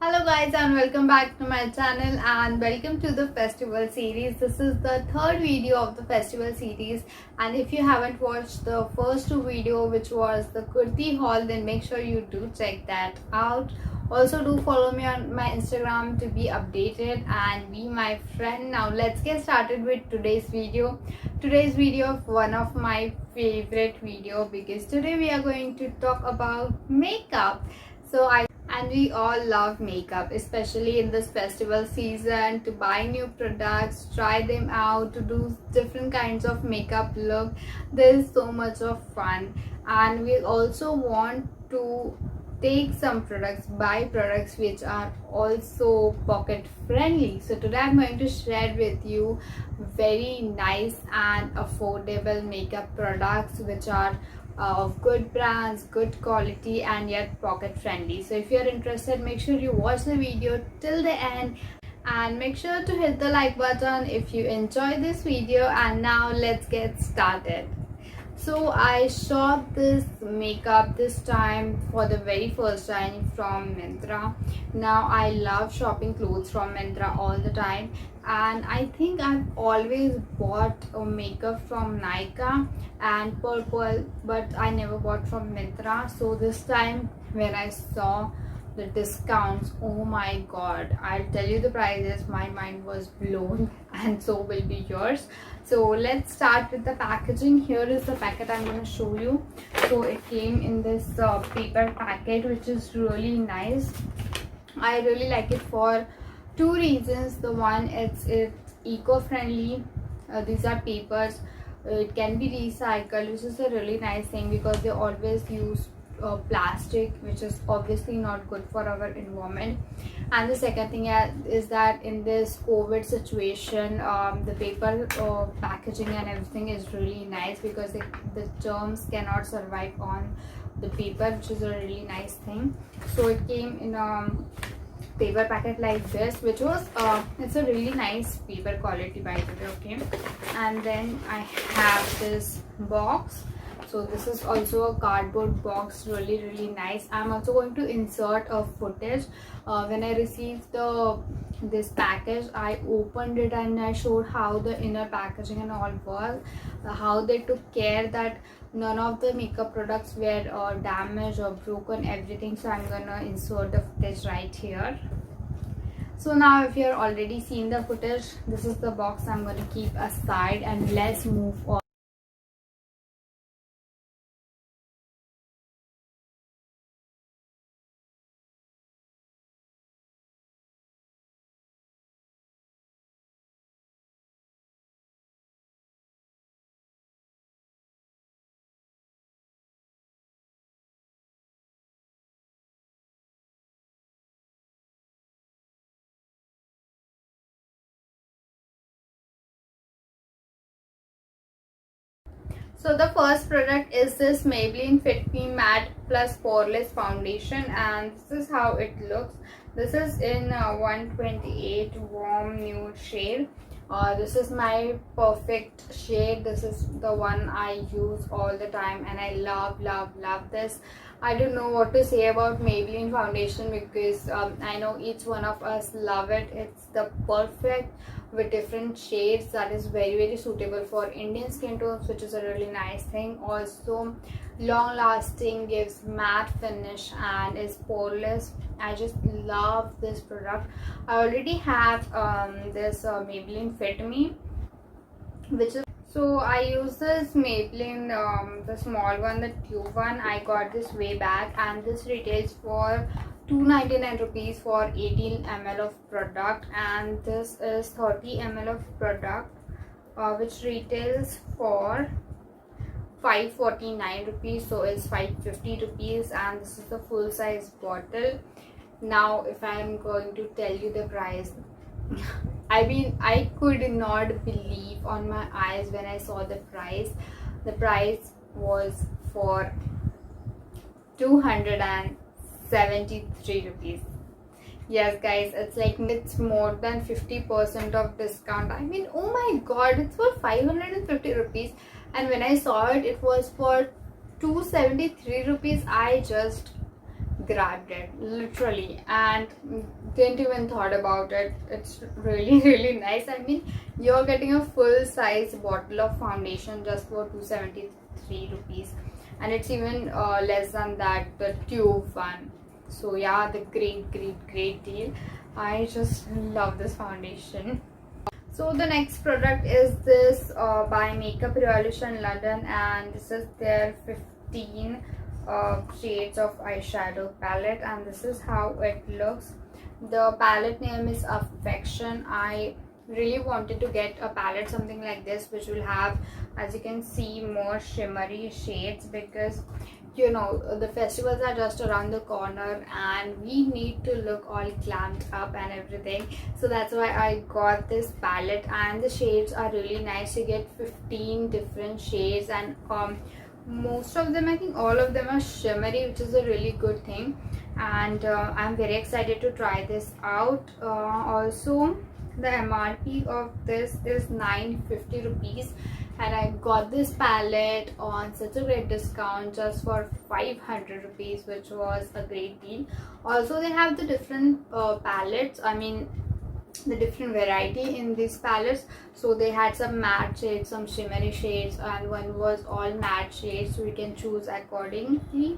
Hello guys and welcome back to my channel and welcome to the festival series. This is the third video of the festival series, and if you haven't watched the first two video which was the kurti haul, then make sure you do check that out. Also do follow me on my Instagram to be updated and be my friend. Now let's get started with today's video. Today's video of one of my favorite video because today we are going to talk about makeup. And we all love makeup, especially in this festival season, to buy new products, try them out, to do different kinds of makeup look. There's so much of fun, and we also want to take some products, buy products which are also pocket friendly. So today I'm going to share with you very nice and affordable makeup products which are of good brands, good quality, and yet pocket friendly. So if you're interested, make sure you watch the video till the end and make sure to hit the like button if you enjoy this video. And now let's get started. So I shop this makeup this time for the very first time from Myntra. Now I love shopping clothes from Myntra all the time, and I think I've always bought a makeup from Nykaa and Purple, but I never bought from Myntra. So this time when I saw the discounts, oh my god, I'll tell you the prices, my mind was blown, and so will be yours. So let's start with the packaging. Here is the packet I'm going to show you. So it came in this paper packet, which is really nice. I really like it for two reasons. The one, it's eco-friendly. These are papers, it can be recycled, which is a really nice thing because they always use plastic, which is obviously not good for our environment. And the second thing is that in this COVID situation, the paper packaging and everything is really nice because the germs cannot survive on the paper, which is a really nice thing. So it came in a paper packet like this, which was it's a really nice paper quality, by the way. Okay, and then I have this box. So this is also a cardboard box, really nice. I'm also going to insert a footage. When I received this package, I opened it and I showed how the inner packaging and all was, how they took care that none of the makeup products were damaged or broken, everything. So I'm gonna insert the footage right here. So now if you're already seen the footage, this is the box I'm going to keep aside, and let's move on. So the first product is this Maybelline Fit Me Matte Plus Poreless Foundation, and this is how it looks. This is in 128 warm nude shade. This is my perfect shade. This is the one I use all the time, and I love this. I don't know what to say about Maybelline foundation because I know each one of us love it. It's the perfect with different shades that is very suitable for Indian skin tones, which is a really nice thing. Also long lasting, gives matte finish, and is poreless. I just love this product. I already have this Maybelline Fit Me, which is, so I use this Maybelline the small one, the tube one. I got this way back, and this retails for 299 rupees for 18 ml of product, and this is 30 ml of product, which retails for 549 rupees, so it's 550 rupees, and this is the full size bottle. Now if I am going to tell you the price, I mean, I could not believe on my eyes when I saw the price. The price was for 273 rupees. Yes guys, it's like it's more than 50% of discount. I mean, oh my god, it's for 550 rupees, and when I saw it, it was for 273 rupees. I just grabbed it literally and didn't even thought about it. It's really really nice. I mean, you're getting a full size bottle of foundation just for 273 rupees, and it's even less than that the tube one. So yeah, the great deal. I just love this foundation. So the next product is this by Makeup Revolution London, and this is their 15 shades of eyeshadow palette, and this is how it looks. The palette name is Affection. I really wanted to get a palette something like this which will have, as you can see, more shimmery shades, because you know the festivals are just around the corner and we need to look all clamped up and everything. So that's why I got this palette, and the shades are really nice. You get 15 different shades, and most of them, I think all of them, are shimmery, which is a really good thing. And I'm very excited to try this out. Also, the MRP of this is 950 rupees, and I got this palette on such a great discount just for 500 rupees, which was a great deal. Also, they have the different palettes, I mean the different variety in these palettes. So they had some matte shades, some shimmery shades, and one was all matte shades, so we can choose accordingly.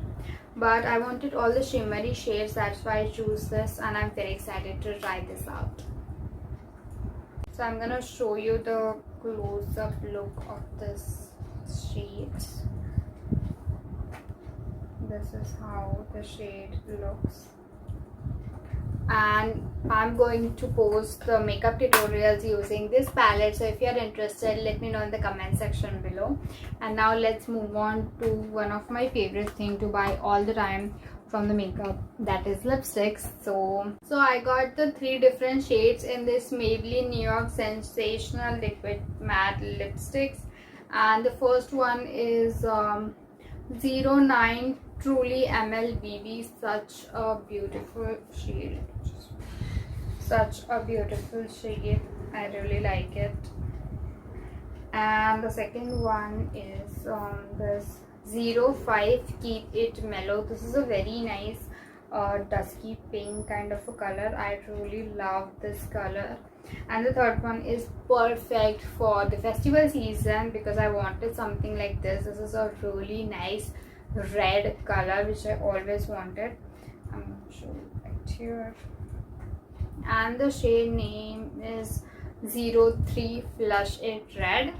But I wanted all the shimmery shades, that's why I choose this, and I'm very excited to try this out. So I'm gonna show you the close-up look of this shades. This is how the shade looks, and I'm going to post the makeup tutorials using this palette, so if you are interested, let me know in the comment section below. And now let's move on to one of my favorite thing to buy all the time from the makeup, that is lipsticks. So I got the 3 different shades in this Maybelline New York Sensational Liquid Matte Lipsticks, and the first one is 09 Truly MLBB. Such a beautiful shade, such a beautiful shade, I really like it. And the second one is this 05 Keep It Mellow. This is a very nice dusky pink kind of a color. I truly love this color. And the third one is perfect for the festival season because I wanted something like this. This is a really nice red color which I always wanted. I'm going to show you right here. And the shade name is 03 Flush It Red.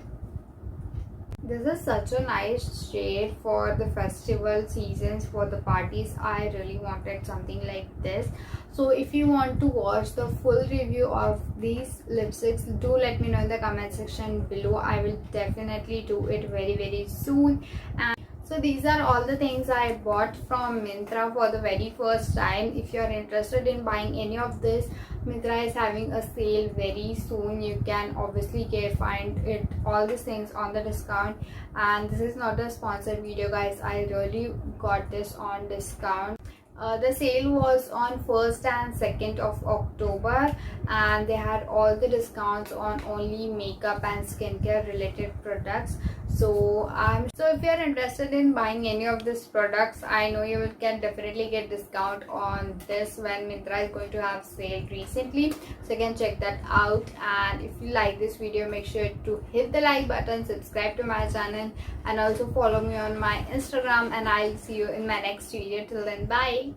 This is such a nice shade for the festival seasons, for the parties. I really wanted something like this. So if you want to watch the full review of these lipsticks, do let me know in the comment section below. I will definitely do it very soon. And so these are all the things I bought from Myntra for the very first time. If you are interested in buying any of this, Myntra is having a sale very soon. You can obviously find it all these things on the discount. And this is not a sponsored video, guys. I really got this on discount. The sale was on 1st and 2nd of October, and they had all the discounts on only makeup and skincare related products. So if you are interested in buying any of these products, I know you can definitely get discount on this when Myntra is going to have sale recently. So you can check that out. And if you like this video, make sure to hit the like button, subscribe to my channel, and also follow me on my Instagram. And I'll see you in my next video. Till then, bye.